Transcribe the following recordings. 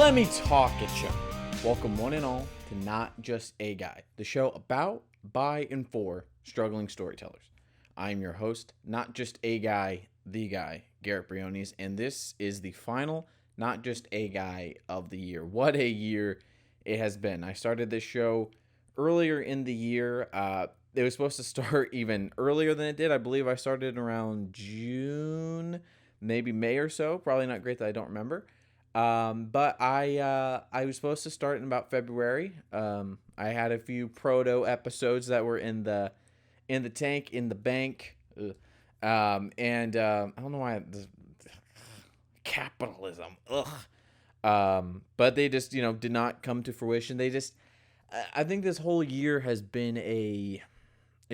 Let me talk at you. Welcome one and all to Not Just a Guy, the show about, by, and for struggling storytellers. I'm your host, Not Just a Guy, the guy, Garrett Briones, and this is the final Not Just a Guy of the year. What a year it has been. I started this show earlier in the year. It was supposed to start even earlier than it did. I believe I started around June, maybe May or so. Probably not great that I don't remember. But I was supposed to start in about February. I had a few proto episodes that were in the tank, in the bank. I don't know why capitalism. But they just, did not come to fruition. I think this whole year has been a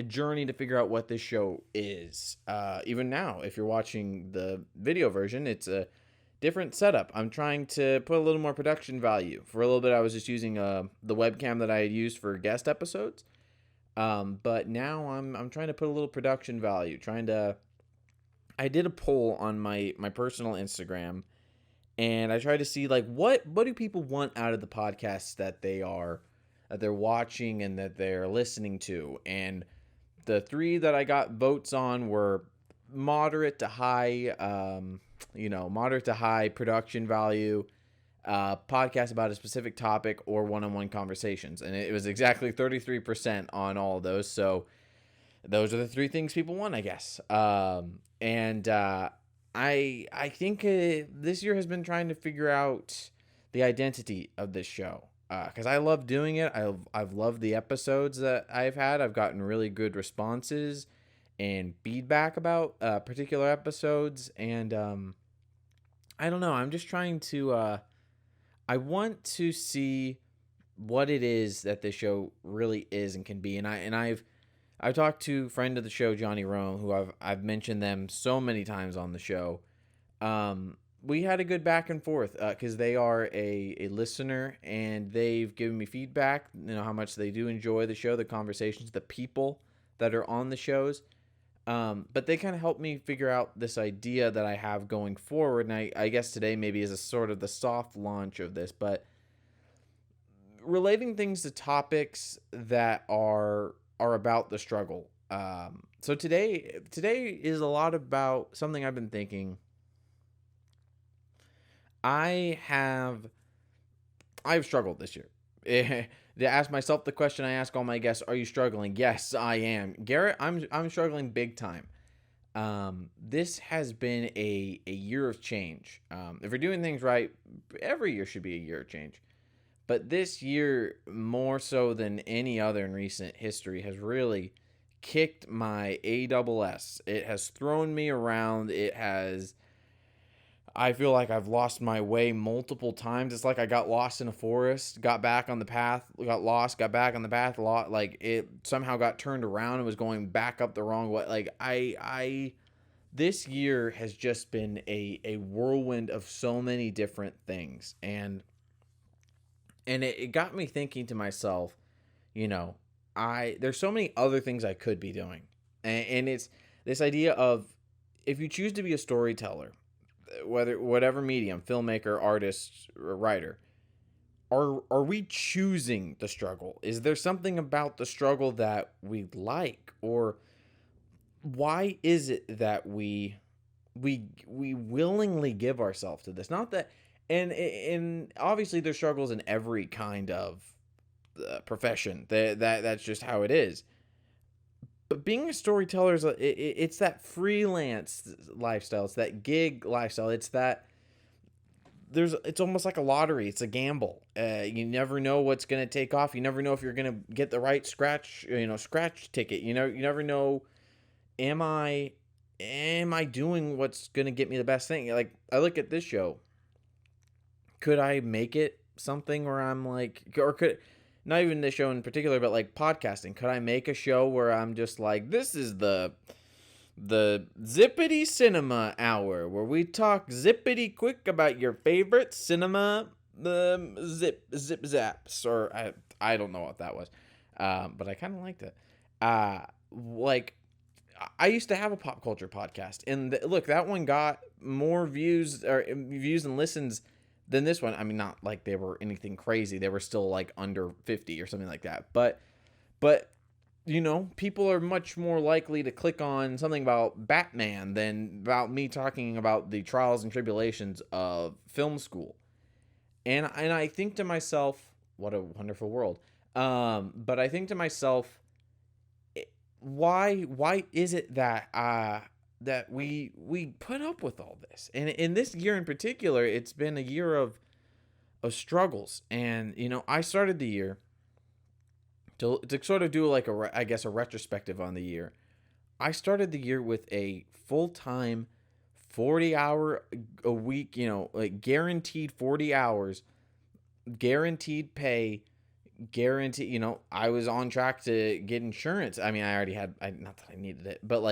journey to figure out what this show is. Even now, if you're watching the video version, it's a different setup. I'm trying to put a little more production value. For a little bit, I was just using the webcam that I had used for guest episodes. But now I'm trying to put a little production value. I did a poll on my personal Instagram, and I tried to see what do people want out of the podcasts that they're watching and that they're listening to. And the three that I got votes on were moderate to high production value, podcast about a specific topic, or one-on-one conversations. And it was exactly 33% on all of those. So those are the three things people want, I guess. I think this year has been trying to figure out the identity of this show. Because I love doing it. I've loved the episodes that I've had. I've gotten really good responses and feedback about particular episodes, and I don't know. I'm just trying to. I want to see what it is that this show really is and can be, and I've talked to friend of the show Johnny Rome, who I've mentioned them so many times on the show. We had a good back and forth because they are a listener, and they've given me feedback. How much they do enjoy the show, the conversations, the people that are on the shows. But they kind of helped me figure out this idea that I have going forward. And I guess today maybe is a sort of the soft launch of this, but relating things to topics that are about the struggle. So today is a lot about something I've been thinking. I've struggled this year. To ask myself the question I ask all my guests, are you struggling? Yes, I am. Garrett, I'm struggling big time. This has been a year of change. If you're doing things right, every year should be a year of change. But this year, more so than any other in recent history, has really kicked my ASS. It has thrown me around. I feel like I've lost my way multiple times. It's like I got lost in a forest, got back on the path, got lost, got back on the path. Like it somehow got turned around and was going back up the wrong way. Like this year has just been a whirlwind of so many different things, and it got me thinking to myself, there's so many other things I could be doing, and it's this idea of, if you choose to be a storyteller, whatever medium, filmmaker, artist, or writer, are we choosing the struggle? Is there something about the struggle that we like, or why is it that we willingly give ourselves to this? Not that, and obviously there's struggles in every kind of profession. That's just how it is. But being a storyteller it's that freelance lifestyle. It's that gig lifestyle. It's almost like a lottery. It's a gamble. You never know what's going to take off. You never know if you're going to get the right scratch ticket. You never know. Am I doing what's going to get me the best thing? Like, I look at this show. Could I make it something where I'm like, or could, not even this show in particular, but like podcasting, could I make a show where I'm just like, this is the zippity cinema hour, where we talk zippity quick about your favorite cinema zip zaps, or I don't know what that was, but I kind of liked it. Like, I used to have a pop culture podcast, and look, that one got more views and listens than this one. I mean, not like they were anything crazy. They were still like under 50 or something like that. But people are much more likely to click on something about Batman than about me talking about the trials and tribulations of film school. And I think to myself, what a wonderful world. But I think to myself, why is it that we put up with all this? And in this year in particular, it's been a year of struggles. And I started the year to sort of do like I guess a retrospective on the year. I started the year with a full-time 40-hour a week, like guaranteed 40 hours, guaranteed pay, guaranteed, I was on track to get insurance. I mean, I already had, not that I needed it, but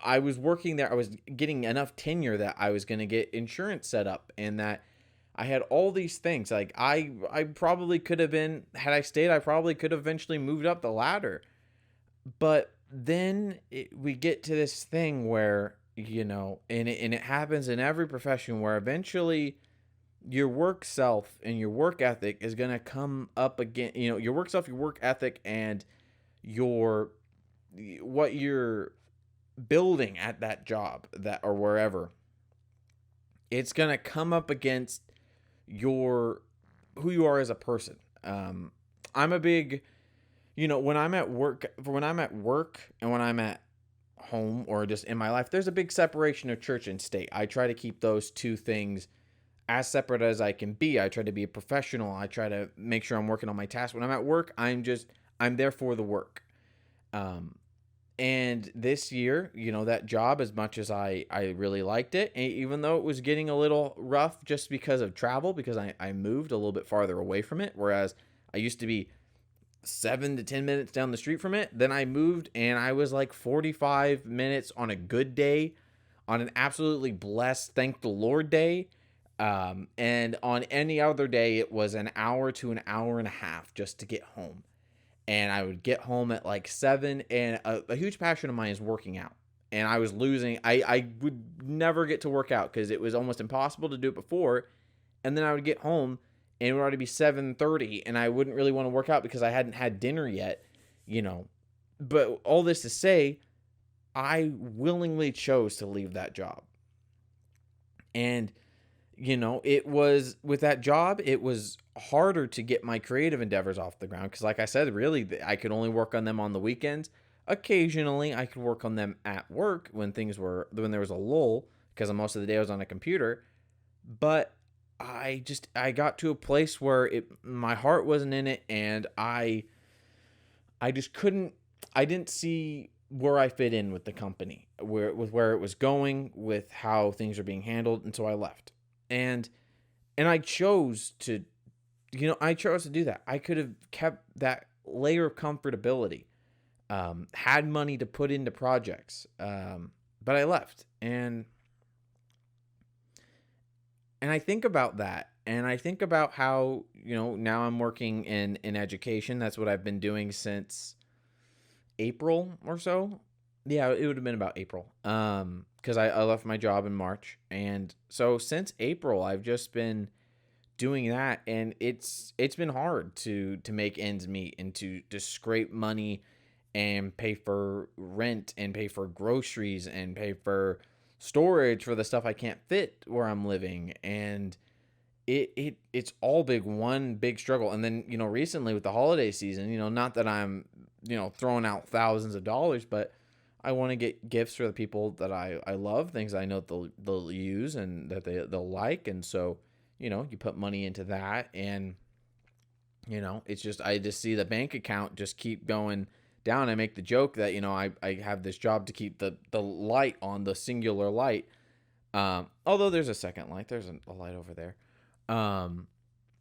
I was working there. I was getting enough tenure that I was going to get insurance set up, and that I had all these things. Like I probably could have been, had I stayed, I probably could have eventually moved up the ladder. But then we get to this thing where, and it happens in every profession, where eventually your work self and your work ethic is going to come up again. Your work self, your work ethic, and what you're building at that job, that or wherever, it's going to come up against who you are as a person. I'm a big, when I'm at work and when I'm at home or just in my life, there's a big separation of church and state. I try to keep those two things as separate as I can be. I try to be a professional. I try to make sure I'm working on my tasks. When I'm at work, I'm there for the work. And this year, that job, as much as I really liked it, even though it was getting a little rough just because of travel, because I moved a little bit farther away from it, whereas I used to be 7 to 10 minutes down the street from it. Then I moved and I was like 45 minutes on a good day, on an absolutely blessed, thank the Lord day. And on any other day, it was an hour to an hour and a half just to get home. And I would get home at like 7, and a huge passion of mine is working out. And I was losing, I would never get to work out because it was almost impossible to do it before. And then I would get home and it would already be 7:30, and I wouldn't really want to work out because I hadn't had dinner yet, But all this to say, I willingly chose to leave that job. And it was, with that job, it was harder to get my creative endeavors off the ground because, like I said, really, I could only work on them on the weekends. Occasionally, I could work on them at work when there was a lull, because most of the day I was on a computer. But I got to a place where my heart wasn't in it, and I just couldn't. I didn't see where I fit in with the company, where it was going, with how things are being handled, and so I left. And I chose to do that. I could have kept that layer of comfortability, had money to put into projects, but I left. And I think about that, and I think about how, now I'm working in education. That's what I've been doing since April or so. Yeah, it would have been about April. Because I left my job in March. And so since April, I've just been doing that. And it's been hard to make ends meet, and to scrape money and pay for rent and pay for groceries and pay for storage for the stuff I can't fit where I'm living. And it's all one big struggle. And then, recently with the holiday season, not that I'm, throwing out thousands of dollars, but I want to get gifts for the people that I love, things I know they'll use and that they'll like. And so, you put money into that, and, it's just, I just see the bank account just keep going down. I make the joke that, I have this job to keep the light on, the singular light. Although there's a second light, there's a light over there.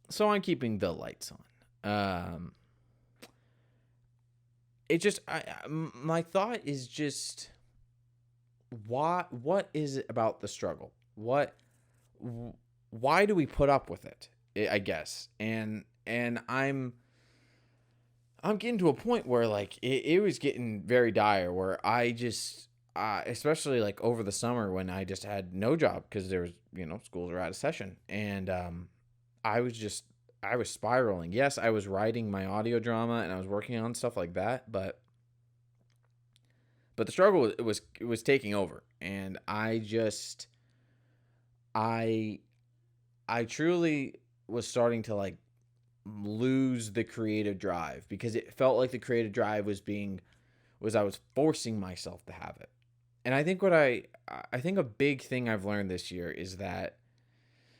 So I'm keeping the lights on. It just, my thought is just, what is it about the struggle? Why do we put up with it? I guess. And I'm getting to a point where, like, it was getting very dire, where I especially like over the summer when I just had no job because there was, schools are out of session. And I was just, I was spiraling. Yes, I was writing my audio drama and I was working on stuff like that, but the struggle, it was taking over. And I I truly was starting to like lose the creative drive because it felt like the creative drive was I was forcing myself to have it. And I think I think a big thing I've learned this year is that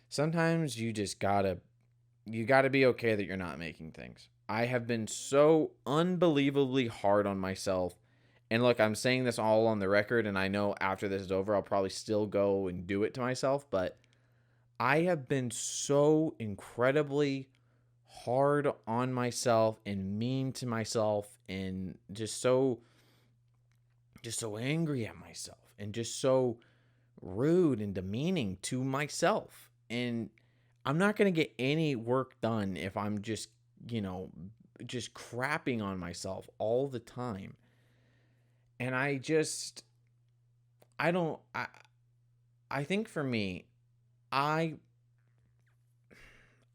sometimes you got to be okay that you're not making things. I have been so unbelievably hard on myself. And look, I'm saying this all on the record, and I know after this is over I'll probably still go and do it to myself, but I have been so incredibly hard on myself and mean to myself and just so angry at myself and just so rude and demeaning to myself. And I'm not going to get any work done if I'm you know, just crapping on myself all the time. And I don't, I think for me, I,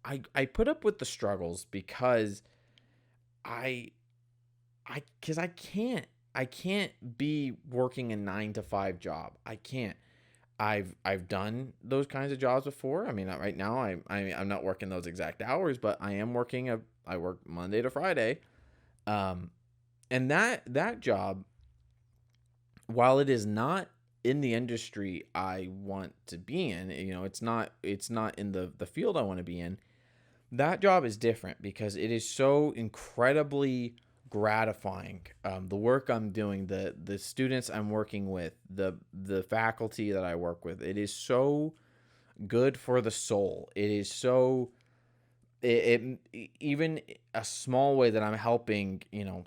I put up with the struggles because I, cause I can't be working a 9 to 5 job. I can't. I've done those kinds of jobs before. I mean, right now I'm not working those exact hours, but I am I work Monday to Friday. Um, and that job, while it is not in the industry I want to be in, it's not in the field I want to be in. That job is different because it is so incredibly gratifying. The work I'm doing, the students I'm working with, the faculty that I work with, it is so good for the soul. It is so even a small way that I'm helping, the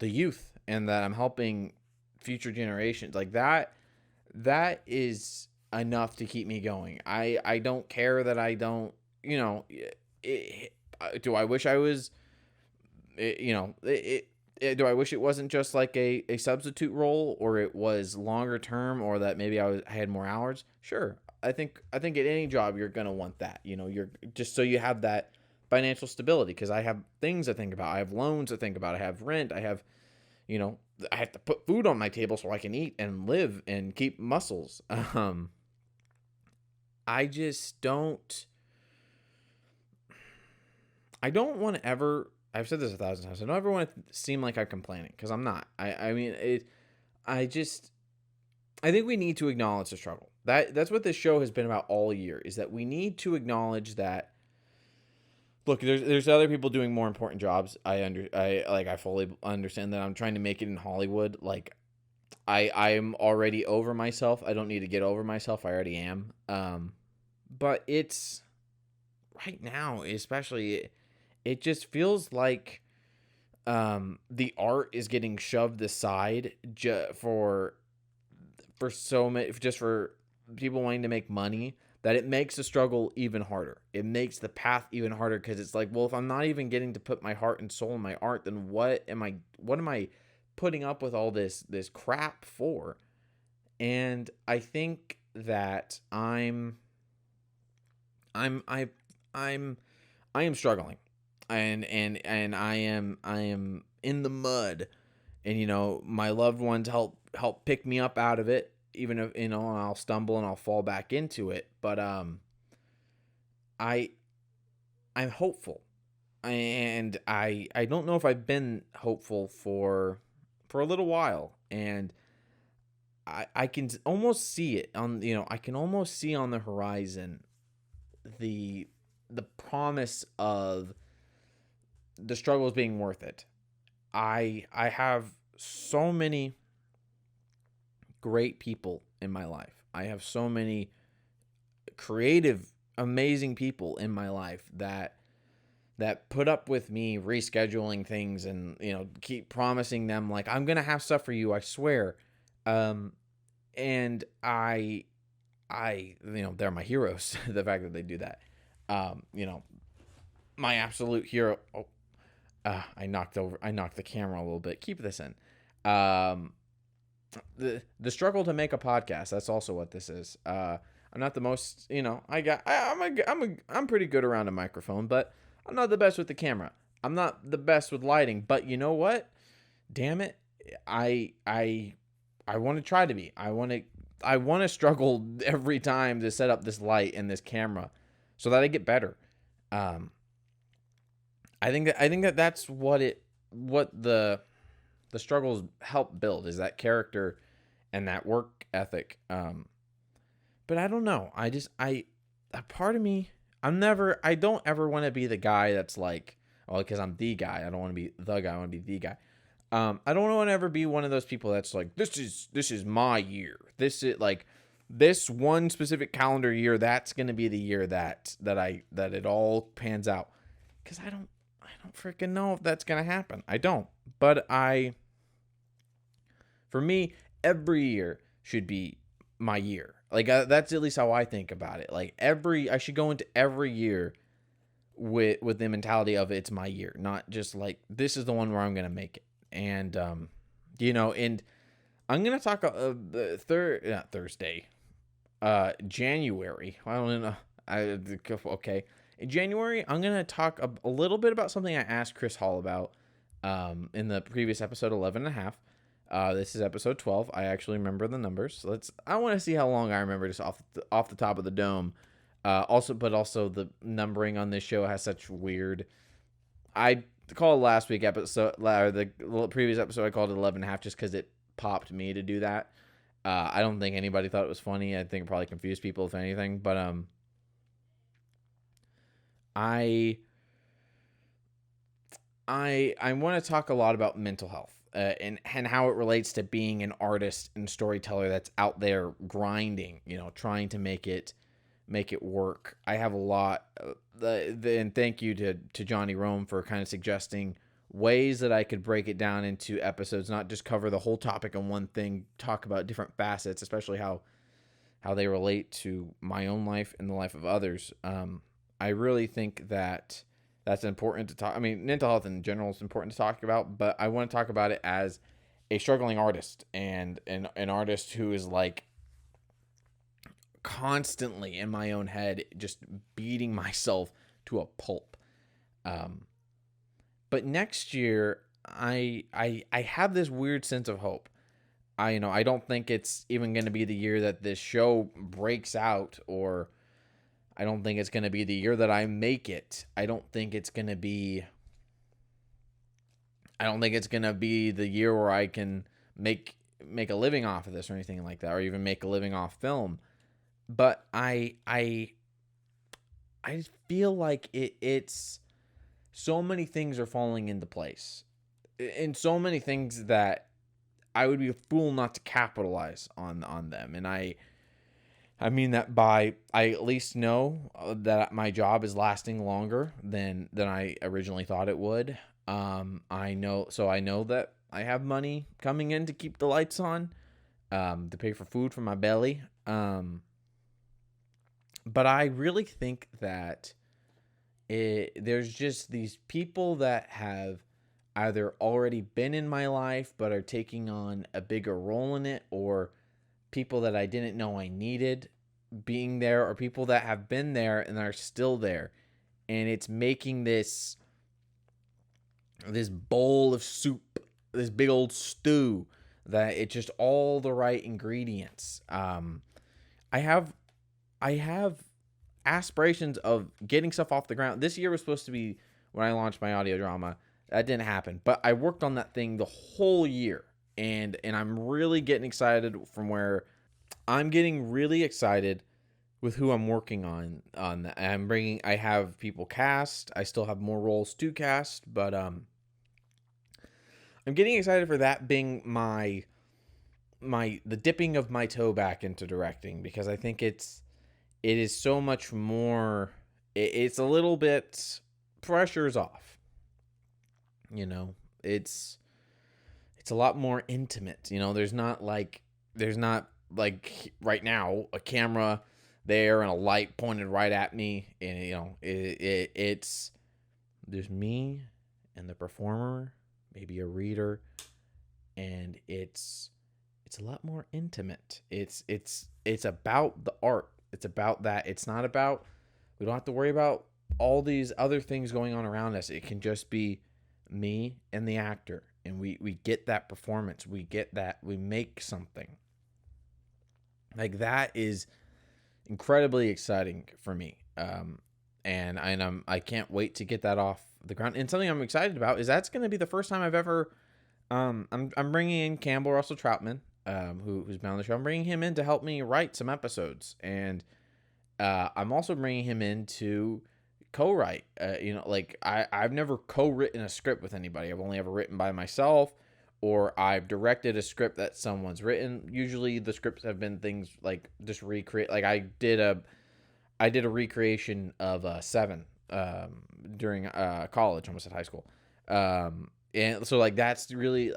youth, and that I'm helping future generations like that. That is enough to keep me going. I don't care that I don't, you know, it, do I wish I was, do I wish it wasn't just like a substitute role, or it was longer term, or that maybe I had more hours? Sure. I think at any job you're going to want that, you're just so you have that financial stability, because I have things to think about. I have loans to think about. I have rent. You know, I have to put food on my table so I can eat and live and keep muscles. I just don't. I don't want to ever. I've said this 1,000 times. I don't ever want to seem like I'm complaining, because I'm not. I mean it. I just. I think we need to acknowledge the struggle. That's what this show has been about all year. Is that we need to acknowledge that. Look, there's other people doing more important jobs. I fully understand that. I'm trying to make it in Hollywood. Like, I'm already over myself. I don't need to get over myself. I already am. But it's right now, especially, it just feels like the art is getting shoved aside for so many, just for people wanting to make money, that it makes the struggle even harder. It makes the path even harder, because it's like, well, if I'm not even getting to put my heart and soul in my art, then what am I putting up with all this crap for? And I think that I'm I am struggling, and I am in the mud, and my loved ones help pick me up out of it, even if I'll stumble and I'll fall back into it. But I I'm hopeful, and I don't know if I've been hopeful for a little while. And I can almost see it on, I can almost see on the horizon the the promise of the struggles being worth it. I have so many great people in my life. I have so many creative, amazing people in my life that put up with me rescheduling things, and keep promising them, like, I'm gonna have stuff for you, I swear. um and they're my heroes. The fact that they do that, my absolute hero. Oh, I knocked the camera a little bit. Keep this in. the struggle to make a podcast. That's also what this is. I'm not the most, I'm pretty good around a microphone, but I'm not the best with the camera. I'm not the best with lighting, but you know what? Damn it, I I I want to try to be. I want to struggle every time to set up this light and this camera so that I get better. Um, I think that that's what the struggles help build is that character and that work ethic. But I don't know. A part of me, I don't ever want to be the guy that's like, well, because I'm the guy. I don't want to be the guy. I want to be the guy. I don't want to ever be one of those people that's like, this is my year. This is like this one specific calendar year. That's gonna be the year that it all pans out. Because I don't freaking know if that's gonna happen. I don't. But for me, every year should be my year. Like that's at least how I think about it. Like I should go into every year with the mentality of it's my year, not just like this is the one where I'm gonna make it. And and I'm gonna talk Thursday, January. I don't know. Okay. In January, I'm gonna talk a little bit about something I asked Chris Hall about in the previous episode 11 and a half. This is episode 12. I actually remember the numbers. So I want to see how long I remember just off the top of the dome. Also the numbering on this show has such weird. I called last week episode or the previous episode. I called it 11 and a half just because it popped me to do that. I don't think anybody thought it was funny. I think it probably confused people if anything. But I want to talk a lot about mental health and how it relates to being an artist and storyteller that's out there grinding, trying to make it work. I have a lot, and thank you to Johnny Rome for kind of suggesting ways that I could break it down into episodes, not just cover the whole topic on one thing, talk about different facets, especially how they relate to my own life and the life of others. I really think that that's important to talk. I mean, mental health in general is important to talk about, but I want to talk about it as a struggling artist and an artist who is like constantly in my own head, just beating myself to a pulp. But next year, I have this weird sense of hope. I don't think it's even going to be the year that this show breaks out, or I don't think it's going to be the year that I make it. I don't think it's going to be the year where I can make a living off of this or anything like that, or even make a living off film. But I feel like it's so many things are falling into place, and so many things that I would be a fool not to capitalize on them. And I mean that by I at least know that my job is lasting longer than I originally thought it would. I know that I have money coming in to keep the lights on, to pay for food for my belly. But I really think that there's just these people that have either already been in my life but are taking on a bigger role in it, or people that I didn't know I needed being there, or people that have been there and are still there. And it's making this bowl of soup, this big old stew, that it's just all the right ingredients. I have aspirations of getting stuff off the ground. This year was supposed to be when I launched my audio drama. That didn't happen, but I worked on that thing the whole year, and I'm really getting excited I'm getting really excited with who I'm working on that. I have people cast. I still have more roles to cast, but I'm getting excited for that being the dipping of my toe back into directing, because I think it is so much more. It's a little bit, pressure's off. It's a lot more intimate. There's not like right now a camera there and a light pointed right at me, and it's there's me and the performer, maybe a reader, and it's it's a lot more intimate. It's about the art. It's about that. It's not about, we don't have to worry about all these other things going on around us. It can just be me and the actor, and we get that performance. We get that, we make something. Like, that is incredibly exciting for me. I can't wait to get that off the ground. And something I'm excited about is that's going to be the first time I've ever, I'm bringing in Campbell Russell Troutman, who's been on the show. I'm bringing him in to help me write some episodes, and I'm also bringing him in to co-write. I've never co-written a script with anybody. I've only ever written by myself, or I've directed a script that someone's written. Usually the scripts have been things like just recreate. Like I did a recreation of Seven during college, almost at high school. And so like that's really,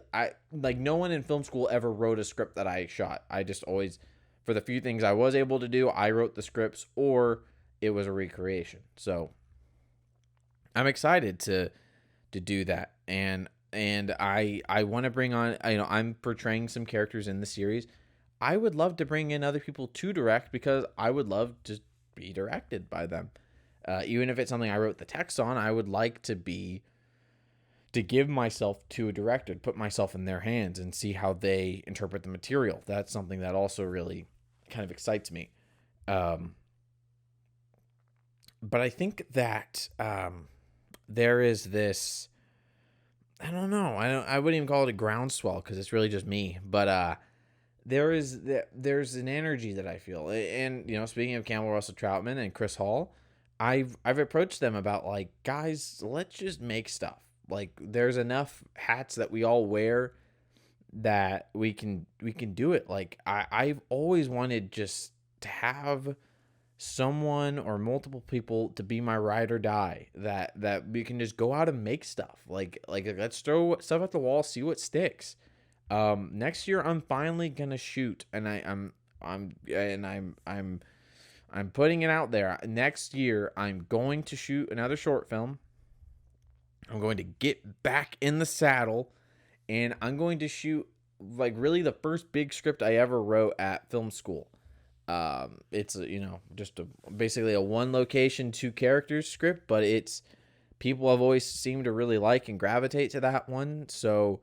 no one in film school ever wrote a script that I shot. I just always, for the few things I was able to do, I wrote the scripts or it was a recreation. So I'm excited to do that. And I want to bring on, I'm portraying some characters in the series. I would love to bring in other people to direct, because I would love to be directed by them. Even if it's something I wrote the text on, I would like to give myself to a director, put myself in their hands and see how they interpret the material. That's something that also really kind of excites me. But I think that there is this, I don't know, I wouldn't even call it a groundswell, because it's really just me. But there's an energy that I feel. And, speaking of Campbell Russell Troutman and Chris Hall, I've approached them about, like, guys, let's just make stuff. Like, there's enough hats that we all wear that we can do it. Like, I've always wanted just to have someone or multiple people to be my ride or die, that we can just go out and make stuff. Like let's throw stuff at the wall, see what sticks. Next year I'm finally gonna shoot, and I'm putting it out there. Next year I'm going to shoot another short film. I'm going to get back in the saddle, and I'm going to shoot, like, really the first big script I ever wrote at film school. It's basically a one location, 2 characters script, but it's, people have always seemed to really like and gravitate to that one. So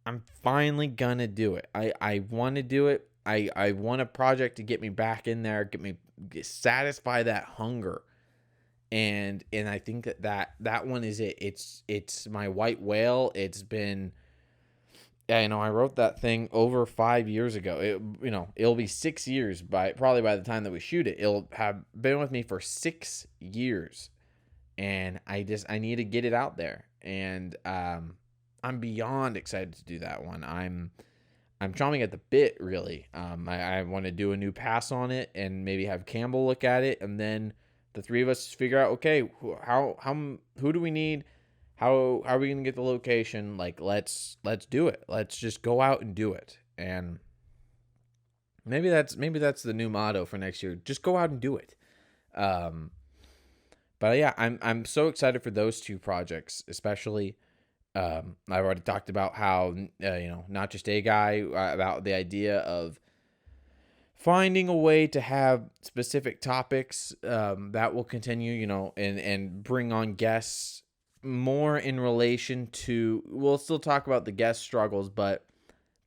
I'm finally gonna do it. I want to do it. I want a project to get me back in there, satisfy that hunger. And I think that one is it. It's my white whale. It's been, I wrote that thing over 5 years ago. It'll be 6 years probably by the time that we shoot it. It'll have been with me for 6 years, and I need to get it out there. And I'm beyond excited to do that one. I'm chomping at the bit, really. I want to do a new pass on it, and maybe have Campbell look at it, and then the 3 of us figure out, okay, who do we need? How are we going to get the location? Like, let's do it. Let's just go out and do it. And maybe that's the new motto for next year. Just go out and do it. But yeah, I'm so excited for those 2 projects, especially. I've already talked about how, Not Just a Guy, about the idea of finding a way to have specific topics that will continue, and bring on guests more in relation to, we'll still talk about the guest struggles, but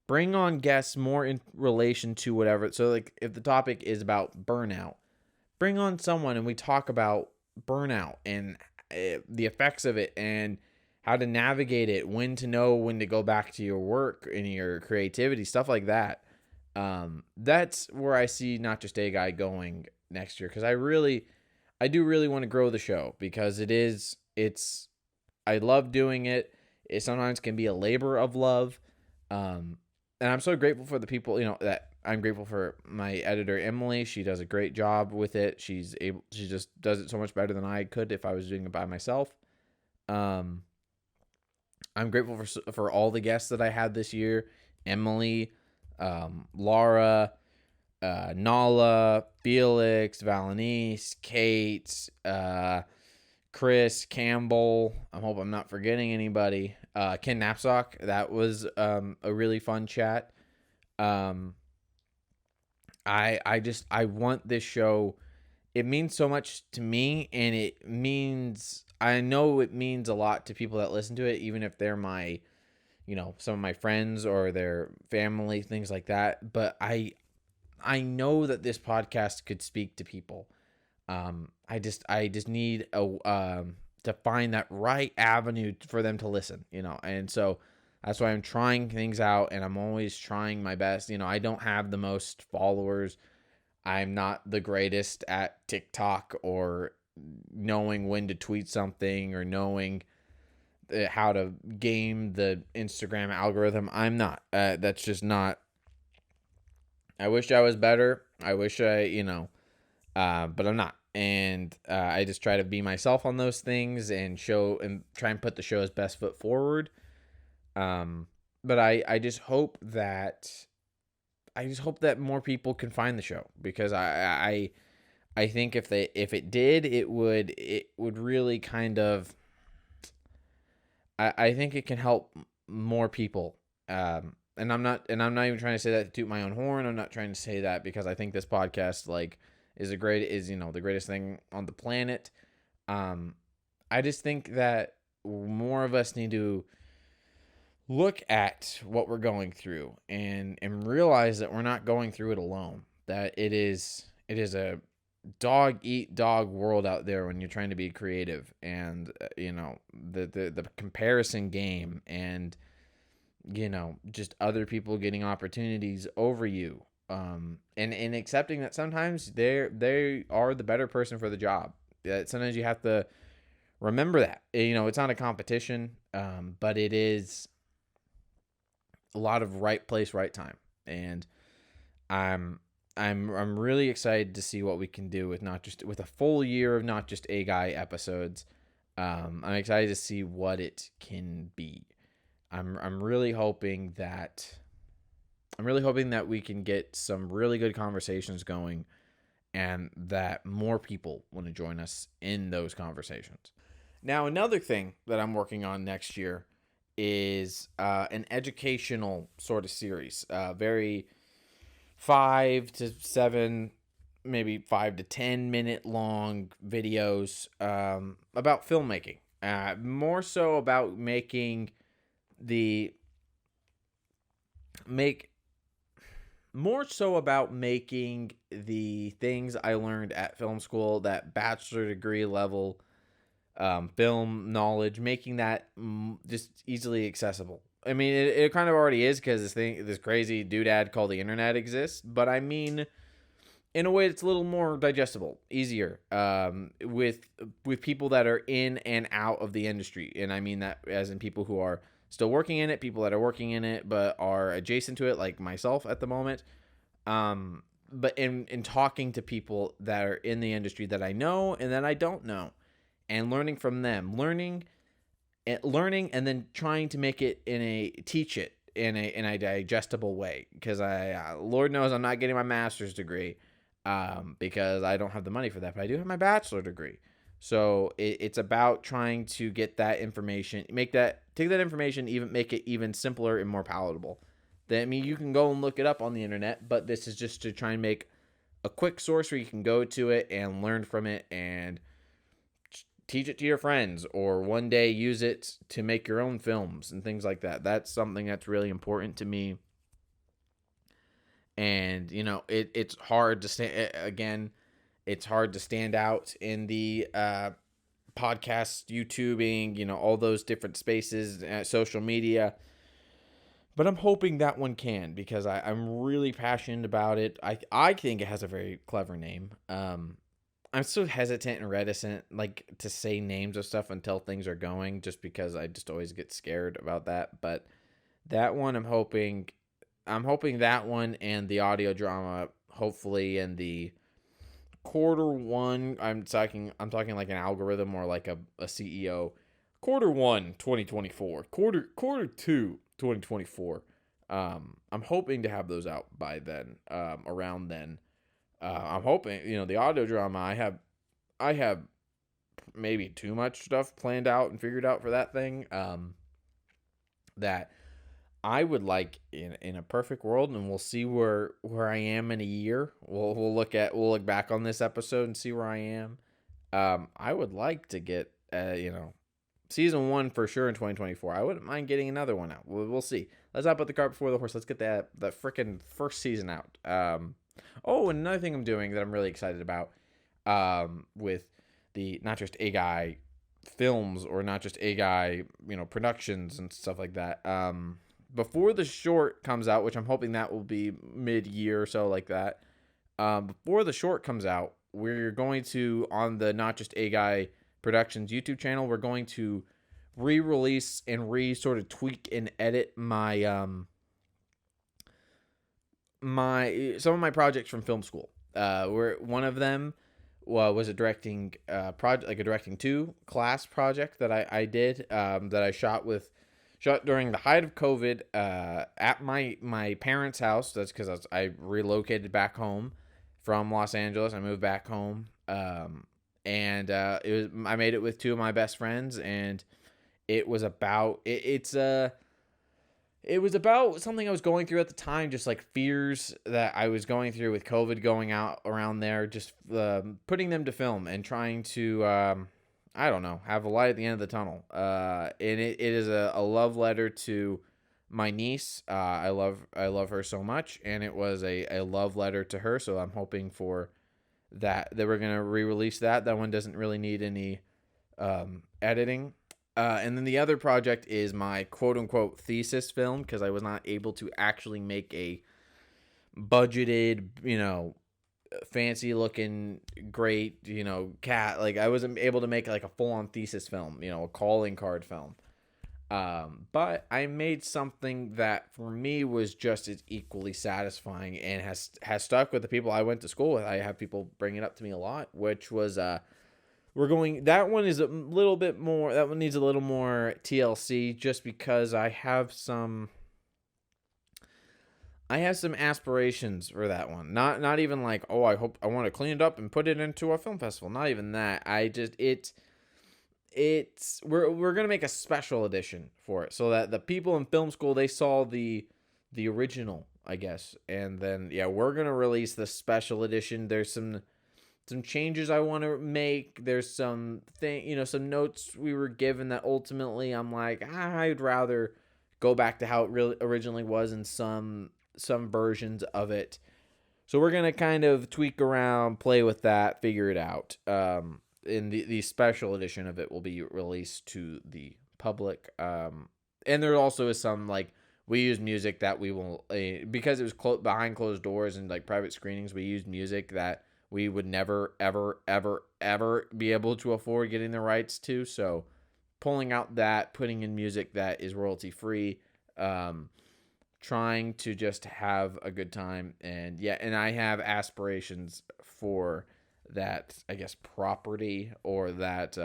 bring on guests more in relation to whatever. So, like, if the topic is about burnout, bring on someone and we talk about burnout and the effects of it, and how to navigate it, when to know when to go back to your work and your creativity, stuff like that. That's where I see Not Just a Guy going next year, because I do really want to grow the show, because I love doing it. It sometimes can be a labor of love. And I'm so grateful for the people, that I'm grateful for my editor, Emily. She does a great job with it. She just does it so much better than I could if I was doing it by myself. I'm grateful for all the guests that I had this year. Emily, Laura, Nala, Felix, Valanice, Kate, Chris, Campbell. I hope I'm not forgetting anybody. Ken Knapsack. That was a really fun chat. Um, I want this show. It means so much to me, and I know it means a lot to people that listen to it, even if they're my, some of my friends or their family, things like that. But I know that this podcast could speak to people. I just need to find that right avenue for them to listen, and so that's why I'm trying things out, and I'm always trying my best. I don't have the most followers. I'm not the greatest at TikTok or knowing when to tweet something or knowing how to game the Instagram algorithm. I'm not. That's just not. I wish I was better. I wish but I'm not. And I just try to be myself on those things and show and try and put the show's best foot forward. But I just hope that more people can find the show, because I think if it did, it would really kind of, I think it can help more people. And I'm not even trying to say that to toot my own horn. I'm not trying to say that because I think this podcast is the greatest thing on the planet. Um, I just think that more of us need to look at what we're going through and realize that we're not going through it alone. That it is a dog eat dog world out there when you're trying to be creative, and the comparison game, and just other people getting opportunities over you, and accepting that sometimes they are the better person for the job. That sometimes you have to remember that it's not a competition, but it is a lot of right place, right time. And I'm I'm really excited to see what we can do with not just with a full year of not just A Guy episodes. I'm excited to see what it can be. I'm really hoping that we can get some really good conversations going, and that more people want to join us in those conversations. Now, another thing that I'm working on next year is an educational sort of series, very 5 to 7, maybe 5 to 10 minute long videos about filmmaking. More so about the make more so about making the things I learned at film school, that bachelor degree level film knowledge, making that just easily accessible. I mean, it kind of already is, because this crazy doodad called the internet exists. But I mean, in a way, it's a little more digestible, easier, with people that are in and out of the industry, and I mean that as in people who are still working in it, people that are working in it but are adjacent to it, like myself at the moment. But in talking to people that are in the industry that I know and that I don't know, and learning from them, learning and then trying to make it teach it in a digestible way, because Lord knows I'm not getting my master's degree, because I don't have the money for that, but I do have my bachelor degree. So it's about trying to get that information, take that information, even make it even simpler and more palatable. I mean, you can go and look it up on the internet, but this is just to try and make a quick source where you can go to it and learn from it and teach it to your friends, or one day use it to make your own films and things like that. That's something that's really important to me. And it's hard to it's hard to stand out in the podcast, YouTubing, all those different spaces, social media. But I'm hoping that one can, because I'm really passionate about it. I think it has a very clever name. I'm so hesitant and reticent, to say names of stuff until things are going, just because I just always get scared about that. But that one, I'm hoping that one and the audio drama, hopefully, and the quarter 1. I'm talking like an algorithm, or like a CEO. Quarter 1, 2024. Quarter 2, 2024. I'm hoping to have those out by then. Around then. I'm hoping, the audio drama, I have maybe too much stuff planned out and figured out for that thing. That I would like in a perfect world, and we'll see where I am in a year. We'll look back on this episode and see where I am. I would like to get season 1 for sure in 2024. I wouldn't mind getting another one out. We'll see. Let's not put the cart before the horse. Let's get that freaking first season out. Oh, and another thing I'm doing that I'm really excited about, with the Not Just A Guy films, or Not Just A Guy, productions and stuff like that. Before the short comes out, which I'm hoping that will be mid-year or so, like that. Before the short comes out, we're going to, on the Not Just A Guy Productions YouTube channel, we're going to re-release and sort of tweak and edit my some of my projects from film school. Where one of them was a directing project, like a directing 2 class project that I did, that I shot during the height of COVID, at my parents' house. That's because I relocated back home from Los Angeles. I moved back home, and I made it with 2 of my best friends, and it was about it was about something I was going through at the time, just like fears that I was going through with COVID going out around there, just putting them to film and trying to, I don't know, have a light at the end of the tunnel. And it is a love letter to my niece. I love her so much, and it was a love letter to her. So I'm hoping for that we're going to re-release that. That one doesn't really need any editing. And then the other project is my quote-unquote thesis film, because I was not able to actually make a budgeted, fancy-looking, great, cat. Like, I wasn't able to make, like, a full-on thesis film, a calling card film. But I made something that, for me, was just as equally satisfying and has stuck with the people I went to school with. I have people bring it up to me a lot, which was... that one is a little bit more, that one needs a little more TLC, just because I have some aspirations for that one. Not even like, oh, I want to clean it up and put it into a film festival. Not even that. We're going to make a special edition for it, so that the people in film school, they saw the original, I guess. And then, yeah, we're going to release the special edition. There's some changes I want to make. There's some notes we were given that ultimately I'm like, I'd rather go back to how it really originally was in some versions of it. So we're going to kind of tweak around, play with that, figure it out. In the special edition of it will be released to the public. And there also is some, like, we use music that we will, because it was behind closed doors and like private screenings, we used music that we would never, ever, ever, ever be able to afford getting the rights to. So pulling out that, putting in music that is royalty free, trying to just have a good time. And yeah, and I have aspirations for that, I guess, property, or that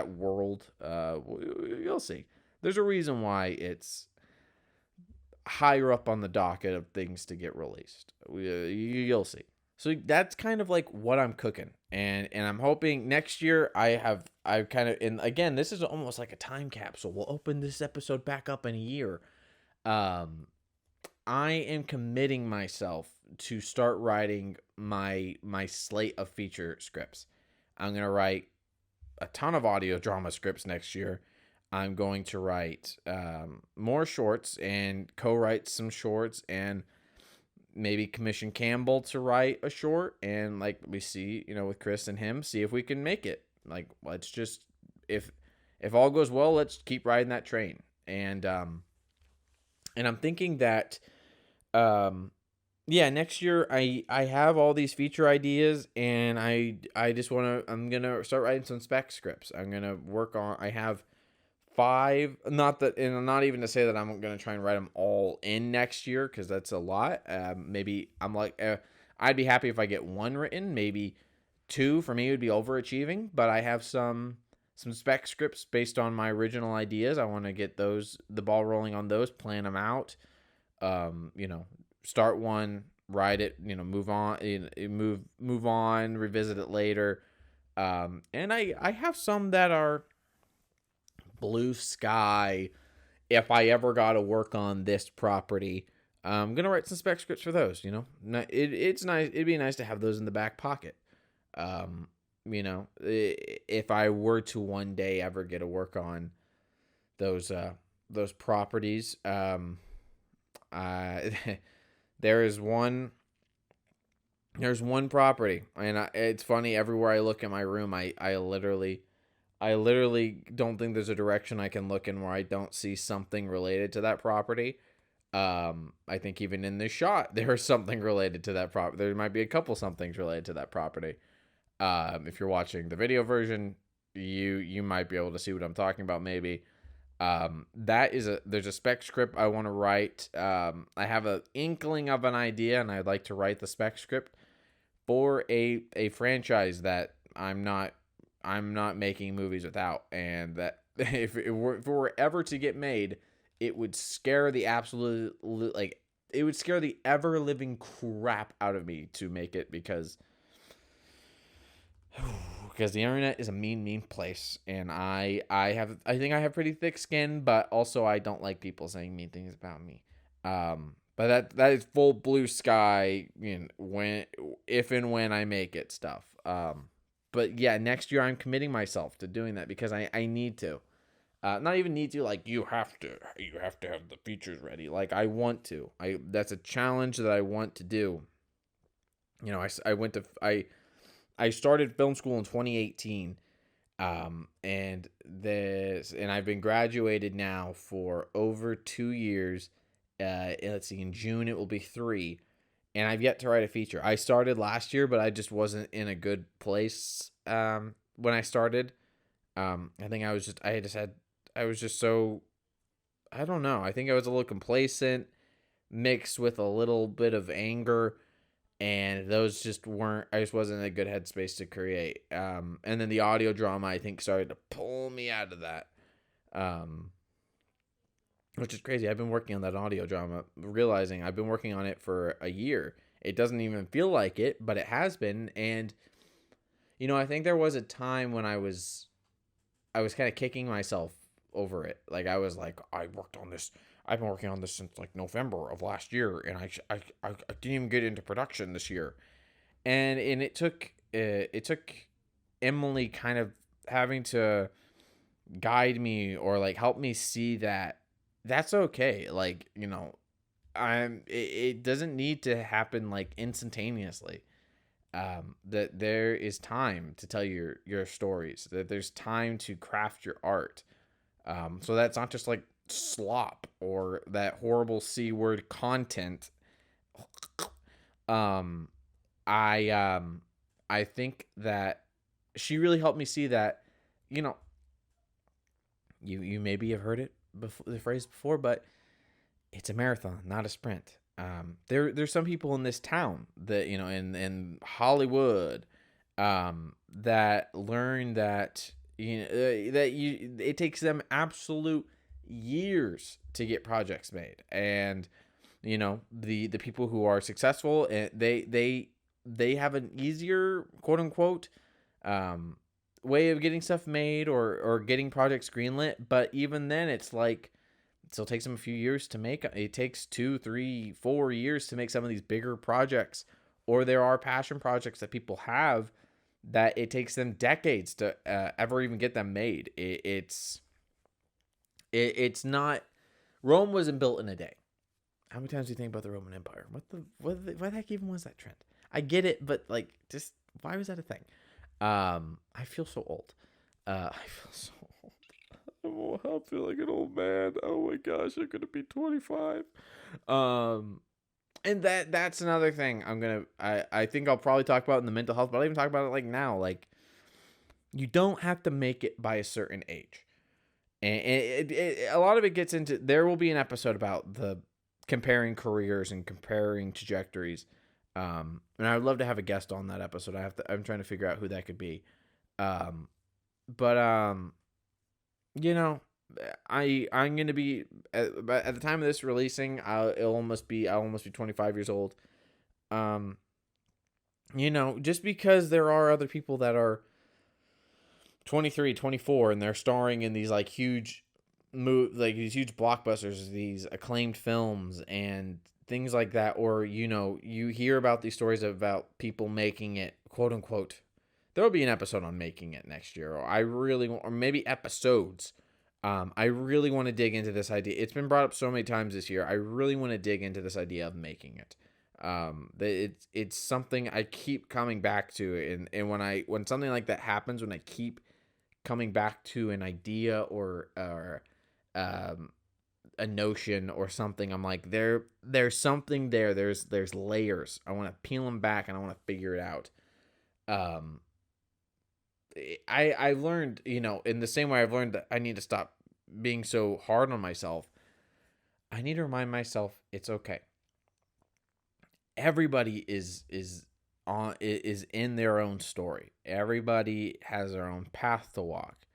world. You'll see. There's a reason why it's higher up on the docket of things to get released. You'll see. So that's kind of like what I'm cooking, and I'm hoping next year I kind of, and again, this is almost like a time capsule. We'll open this episode back up in a year. I am committing myself to start writing my slate of feature scripts. I'm gonna write a ton of audio drama scripts next year. I'm going to write more shorts and co-write some shorts, and maybe commission Campbell to write a short, and like we see, with Chris and him, see if we can make it. Like, let's just, if all goes well, let's keep riding that train. And I'm thinking that, next year I have all these feature ideas, and I'm gonna start writing some spec scripts. I'm gonna work on, I have 5, not even to say that I'm going to try and write them all in next year, because that's a lot. Maybe I'm like, I'd be happy if I get 1 written, maybe 2 for me would be overachieving, but I have some spec scripts based on my original ideas. I want to get the ball rolling on those, plan them out, start one, write it, move on, move on, revisit it later. And I have some that are blue sky, if I ever got to work on this property, I'm gonna write some spec scripts for those. It's nice. It'd be nice to have those in the back pocket. Um, if I were to one day ever get to work on those properties, I there is one. There's one property, and it's funny. Everywhere I look in my room, I literally don't think there's a direction I can look in where I don't see something related to that property. I think even in this shot, there's something related to that property. There might be a couple somethings related to that property. If you're watching the video version, you might be able to see what I'm talking about. Maybe. There's a spec script I want to write. I have an inkling of an idea, and I'd like to write the spec script for a franchise that I'm not making movies without, and that if it were ever to get made, it would scare the it would scare the ever living crap out of me to make it, because the internet is a mean place, and I think I have pretty thick skin, but also I don't like people saying mean things about me. But that is full blue sky, if and when I make it stuff. But yeah, next year I'm committing myself to doing that, because I need to. Not even need to, like, you have to have the features ready. Like, I want to. That's a challenge that I want to do. I started film school in 2018. And I've been graduated now for over 2 years. Let's see, in June it will be 3, and I've yet to write a feature. I started last year, but I just wasn't in a good place when I started. I think I was just so, I don't know. I think I was a little complacent, mixed with a little bit of anger, and those just weren't. I just wasn't in a good headspace to create. And then the audio drama, I think, started to pull me out of that. Which is crazy. I've been working on that audio drama, realizing I've been working on it for a year. It doesn't even feel like it, but it has been. And, I think there was a time when I was kind of kicking myself over it. Like, I was like, I've been working on this since like November of last year, and I didn't even get into production this year. And it took Emily kind of having to guide me, or like help me see that that's okay. Like, it doesn't need to happen like instantaneously. That there is time to tell your stories, that there's time to craft your art. So that's not just like slop or that horrible C word content. I think that she really helped me see that, you maybe have heard it before, the phrase before, but it's a marathon, not a sprint. There's some people in this town that, in Hollywood, that learn that, it takes them absolute years to get projects made. And, the people who are successful, and they have an easier, quote unquote, way of getting stuff made, or getting projects greenlit. But even then, it's like, it still takes them a few years to make. It takes 2, 3, 4 years to make some of these bigger projects. Or there are passion projects that people have that it takes them decades to ever even get them made. It's not. Rome wasn't built in a day. How many times do you think about the Roman Empire? Why the heck even was that trend? I get it, but like, just why was that a thing? I feel so old. I feel so old. I feel like an old man. Oh my gosh, I'm gonna be 25. And that's another thing I think I'll probably talk about in the mental health, but I'll even talk about it like now. Like, you don't have to make it by a certain age. And a lot of it gets into, there will be an episode about the comparing careers and comparing trajectories. And I would love to have a guest on that episode. I'm trying to figure out who that could be. But I'm going to be, at the time of this releasing, I'll almost be 25 years old. Just because there are other people that are 23, 24, and they're starring in these like huge like these huge blockbusters, these acclaimed films and things like that, or you hear about these stories about people making it, quote unquote. There will be an episode on making it next year, or maybe episodes. I really want to dig into this idea. It's been brought up so many times this year. I really want to dig into this idea of making it. It's something I keep coming back to, and when something like that happens, when I keep coming back to an idea or a notion or something, I'm like, there's something there. There's layers. I want to peel them back and I want to figure it out. I've learned, in the same way I've learned that I need to stop being so hard on myself. I need to remind myself it's okay. Everybody is in their own story. Everybody has their own path to walk.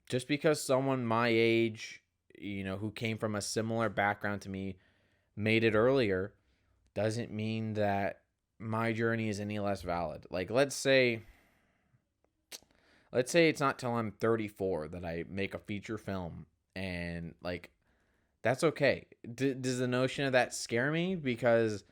Just because someone my age, who came from a similar background to me, made it earlier, doesn't mean that my journey is any less valid. Like, let's say it's not till I'm 34 that I make a feature film, and like, that's okay. Does the notion of that scare me? Because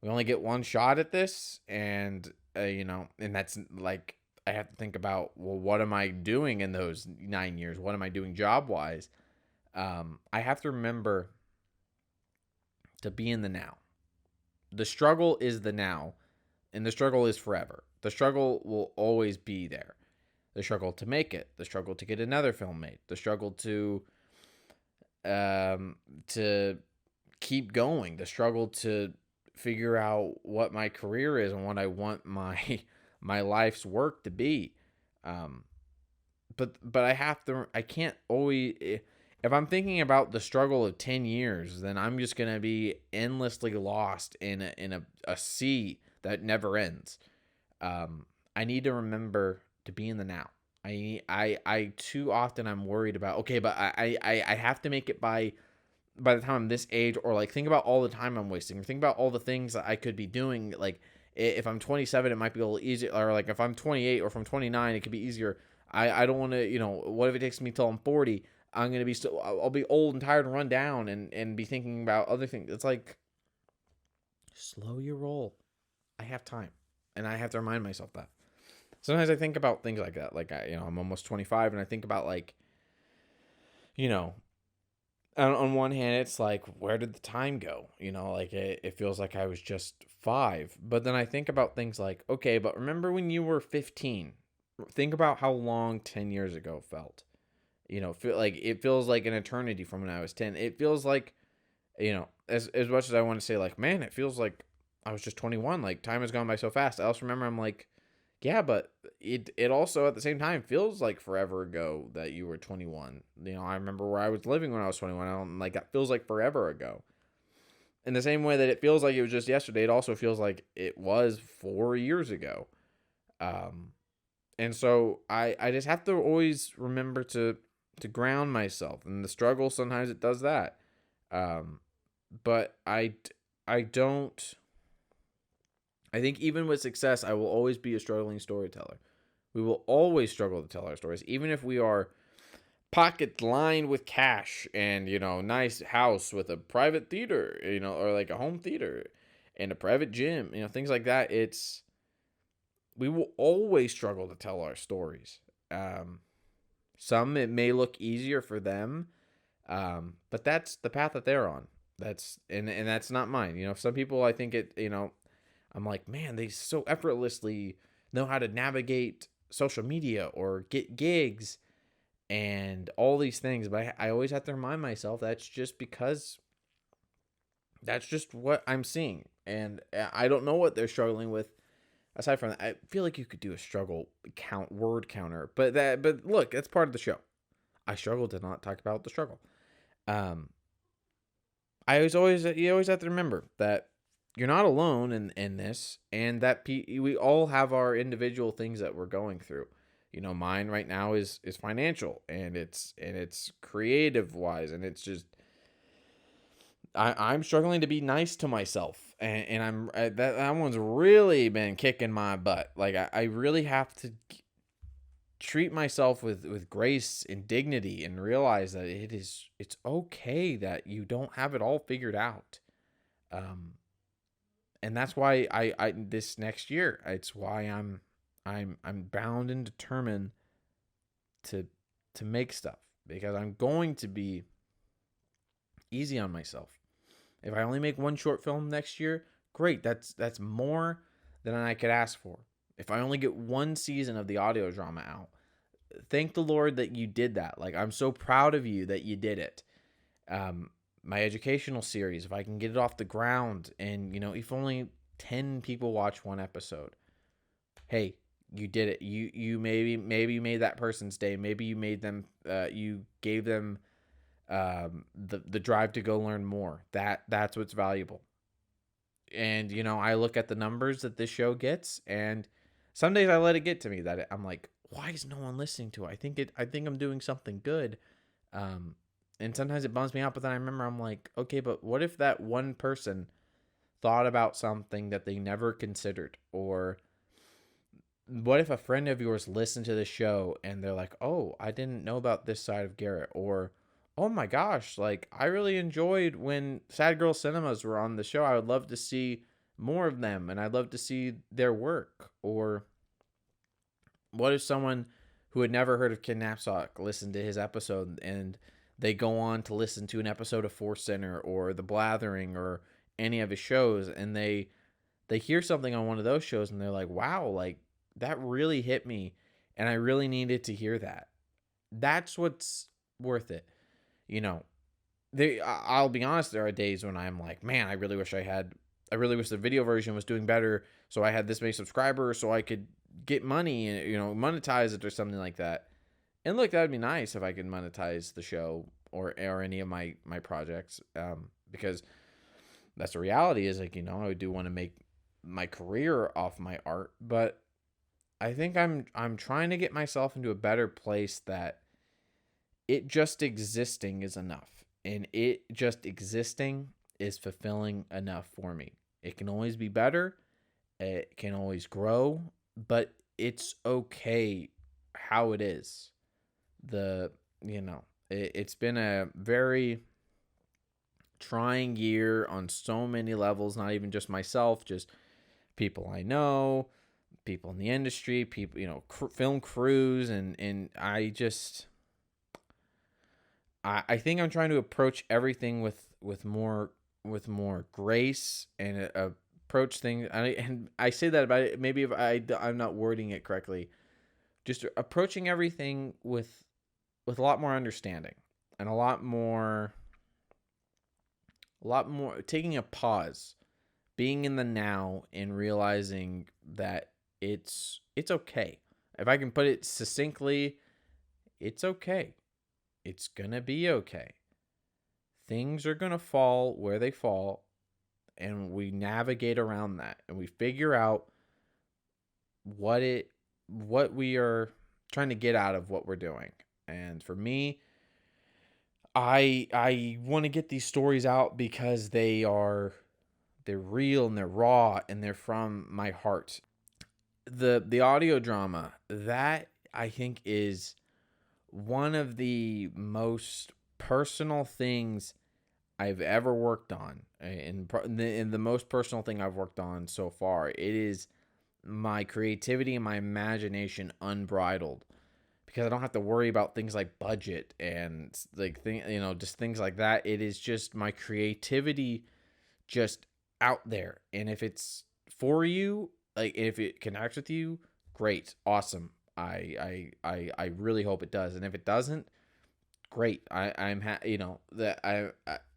we only get one shot at this, and and that's like, I have to think about, well, what am I doing in those 9 years? What am I doing job wise? I have to remember to be in the now. The struggle is the now, and the struggle is forever. The struggle will always be there. The struggle to make it, the struggle to get another film made, the struggle to keep going, the struggle to figure out what my career is and what I want my life's work to be. But I can't always, if I'm thinking about the struggle of 10 years, then I'm just going to be endlessly lost in a sea that never ends. I need to remember to be in the now. I too often I'm worried about, okay, but I have to make it by the time I'm this age, or like, think about all the time I'm wasting, or think about all the things that I could be doing. Like, if I'm 27, it might be a little easier, or like if I'm 28 or if I'm 29, it could be easier. I don't want to, what if it takes me till I'm 40? I'm going to be I'll be old and tired and run down and be thinking about other things. It's like, slow your roll. I have time, and I have to remind myself that. Sometimes I think about things like that. Like, I'm almost 25, and I think about, like, on one hand, it's like, where did the time go? Like, it feels like I was just 5. But then I think about things like, okay, but remember when you were 15? Think about how long 10 years ago felt. It feels like an eternity from when I was 10. It feels like, as much as I want to say, like, man, it feels like I was just 21. Like, time has gone by so fast. I also remember, I'm like, yeah, but it also at the same time feels like forever ago that you were 21. I remember where I was living when I was 21. That feels like forever ago. In the same way that it feels like it was just yesterday, it also feels like it was 4 years ago. And so I just have to always remember to ground myself. And the struggle, sometimes it does that. But I don't. I think even with success, I will always be a struggling storyteller. We will always struggle to tell our stories, even if we are pockets lined with cash and, nice house with a private theater, or like a home theater and a private gym, things like that. We will always struggle to tell our stories. Some, it may look easier for them, but that's the path that they're on. And that's not mine. Some people, I think I'm like, man, they so effortlessly know how to navigate social media or get gigs and all these things. But I always have to remind myself that's just because that's just what I'm seeing. And I don't know what they're struggling with. Aside from that, I feel like you could do a struggle word counter. But look, that's part of the show. I struggle to not talk about the struggle. You always have to remember that you're not alone in this, and that we all have our individual things that we're going through. Mine right now is financial, and it's creative wise, and it's just I'm struggling to be nice to myself, and that one's really been kicking my butt. Like, I really have to treat myself with grace and dignity and realize that it's okay that you don't have it all figured out. Um, and that's why I this next year, it's why I'm bound and determined to make stuff, because I'm going to be easy on myself. If I only make one short film next year, great. That's more than I could ask for. If I only get one season of the audio drama out, thank the Lord that you did that. Like, I'm so proud of you that you did it. My educational series, if I can get it off the ground, and if only 10 people watch one episode, hey, you did it. You maybe made that person's day. Maybe you made them. You gave them the drive to go learn more. That's what's valuable. And I look at the numbers that this show gets, and some days I let it get to me that I'm like, why is no one listening to it? I think I'm doing something good. And sometimes it bums me out, but then I remember, I'm like, okay, but what if that one person thought about something that they never considered? Or what if a friend of yours listened to the show and they're like, oh, I didn't know about this side of Garrett? Or, oh my gosh, like, I really enjoyed when Sad Girl Cinemas were on the show. I would love to see more of them, and I'd love to see their work. Or what if someone who had never heard of Ken Knapsack listened to his episode, and they go on to listen to an episode of Force Center or The Blathering or any of his shows, and they hear something on one of those shows, and they're like, wow, like, that really hit me, and I really needed to hear that. That's what's worth it. I'll be honest, there are days when I'm like, man, I really wish the video version was doing better, so I had this many subscribers, so I could get money and monetize it or something like that. And look, that would be nice if I could monetize the show or any of my projects, because that's the reality. Is like, I do want to make my career off my art, but I think I'm trying to get myself into a better place that it just existing is enough, and it just existing is fulfilling enough for me. It can always be better, it can always grow, but it's okay how it is. It's been a very trying year on so many levels, not even just myself, just people I know, people in the industry, people, film crews, and I think I'm trying to approach everything with more grace, and approach things. And I say that about it, maybe if I'm not wording it correctly, just approaching everything with a lot more understanding, and a lot more taking a pause, being in the now, and realizing that it's okay. If I can put it succinctly, it's okay. It's gonna be okay. Things are gonna fall where they fall, and we navigate around that, and we figure out what we are trying to get out of what we're doing. And for me, I want to get these stories out because they're real, and they're raw, and they're from my heart. The audio drama, that I think is one of the most personal things I've ever worked on, and the most personal thing I've worked on so far. It is my creativity and my imagination unbridled, because I don't have to worry about things like budget and just things like that. It is just my creativity just out there. And if it's for you, like, if it connects with you, great, awesome. I really hope it does. And if it doesn't, great. I'm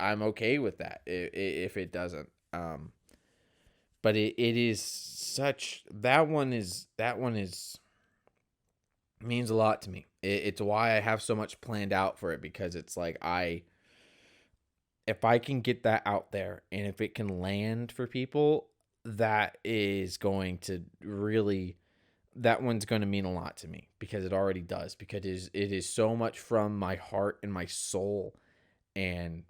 okay with that if it doesn't. But it is such, that one is means a lot to me. It's why I have so much planned out for it, because it's like, if I can get that out there, and if it can land for people, that is going to really, that one's going to mean a lot to me, because it already does, because it is so much from my heart and my soul, and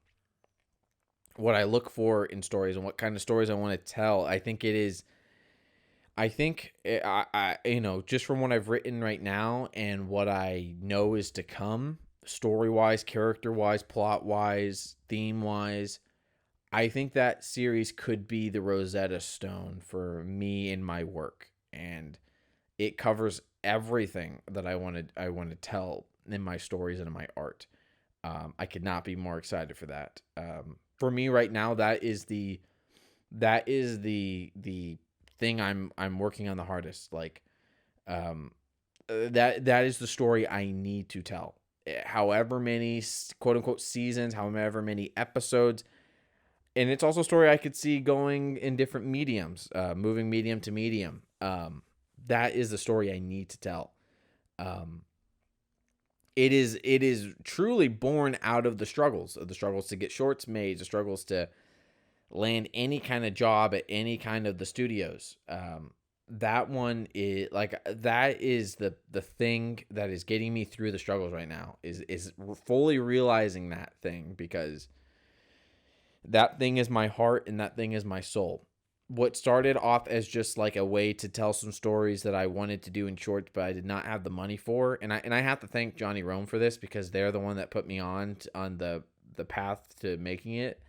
what I look for in stories, and what kind of stories I want to tell. I think it is, I think just from what I've written right now and what I know is to come, story wise, character wise, plot wise, theme wise, I think that series could be the Rosetta Stone for me in my work, and it covers everything that I want to tell in my stories and in my art. I could not be more excited for that. For me right now, that is the thing I'm working on the hardest. Like, that is the story I need to tell. However many quote unquote seasons, however many episodes, and it's also a story I could see going in different mediums, moving medium to medium. That is the story I need to tell. It is truly born out of the struggles to get shorts made, the struggles to land any kind of job at any kind of the studios. That one is the thing that is getting me through the struggles right now, is fully realizing that thing, because that thing is my heart and that thing is my soul. What started off as just like a way to tell some stories that I wanted to do in shorts, but I did not have the money for. And I have to thank Johnny Rome for this, because they're the one that put me on the path to making it.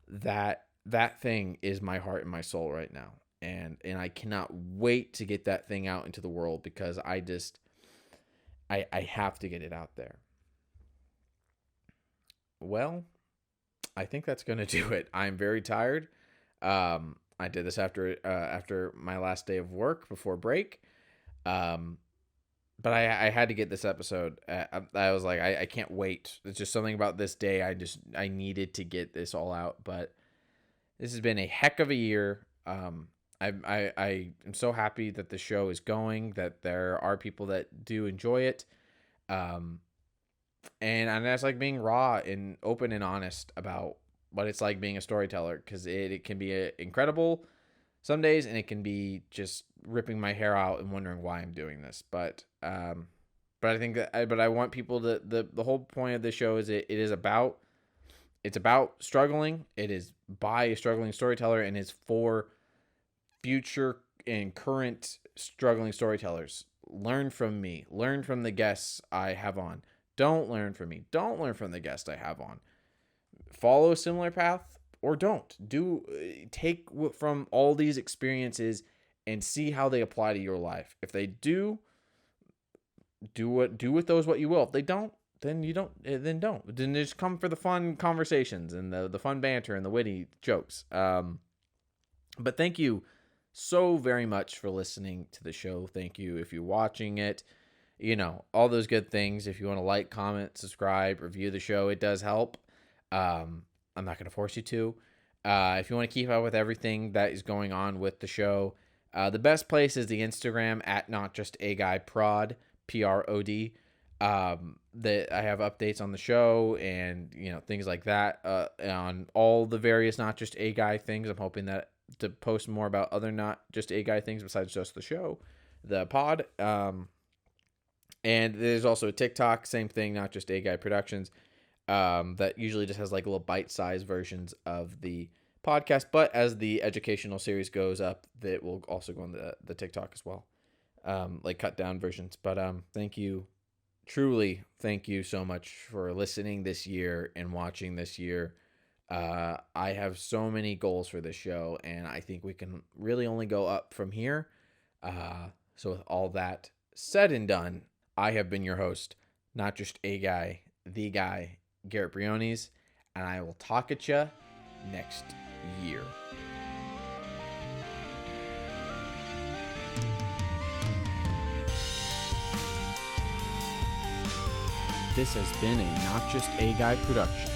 That thing is my heart and my soul right now. And I cannot wait to get that thing out into the world, because I have to get it out there. Well, I think that's going to do it. I'm very tired. I did this after my last day of work before break. But I had to get this episode. I was like, I can't wait. It's just something about this day. I needed to get this all out. But this has been a heck of a year. I am so happy that the show is going, that there are people that do enjoy it. And that's like being raw and open and honest about what it's like being a storyteller, because it can be incredible some days, and it can be just ripping my hair out and wondering why I'm doing this. But I think that I want people to, the whole point of this show is it's about struggling. It is by a struggling storyteller, and is for future and current struggling storytellers. Learn from me. Learn from the guests I have on. Don't learn from me. Don't learn from the guest I have on. Follow a similar path, or don't. Take from all these experiences and see how they apply to your life. If they do with those what you will. If they don't, then you don't. Then don't. Then just come for the fun conversations and the fun banter and the witty jokes. But thank you so very much for listening to the show. Thank you if you're watching it. All those good things. If you want to like, comment, subscribe, review the show, it does help. I'm not going to force you to. If you want to keep up with everything that is going on with the show, the best place is the Instagram at NotJustAGuyProd, PROD. That I have updates on the show and things like that on all the various Not Just A Guy things. I'm hoping to post more about other Not Just A Guy things besides just the show, the pod. And there's also a TikTok, same thing, Not Just A Guy Productions. That usually just has like little bite-sized versions of the podcast, but as the educational series goes up, that will also go on the TikTok as well, like cut down versions. But thank you, truly thank you so much for listening this year and watching this year. I have so many goals for this show, and I think we can really only go up from here. So with all that said and done, I have been your host, Not Just A Guy, the guy, Garrett Briones, and I will talk at you next year. This has been a Not Just A Guy production.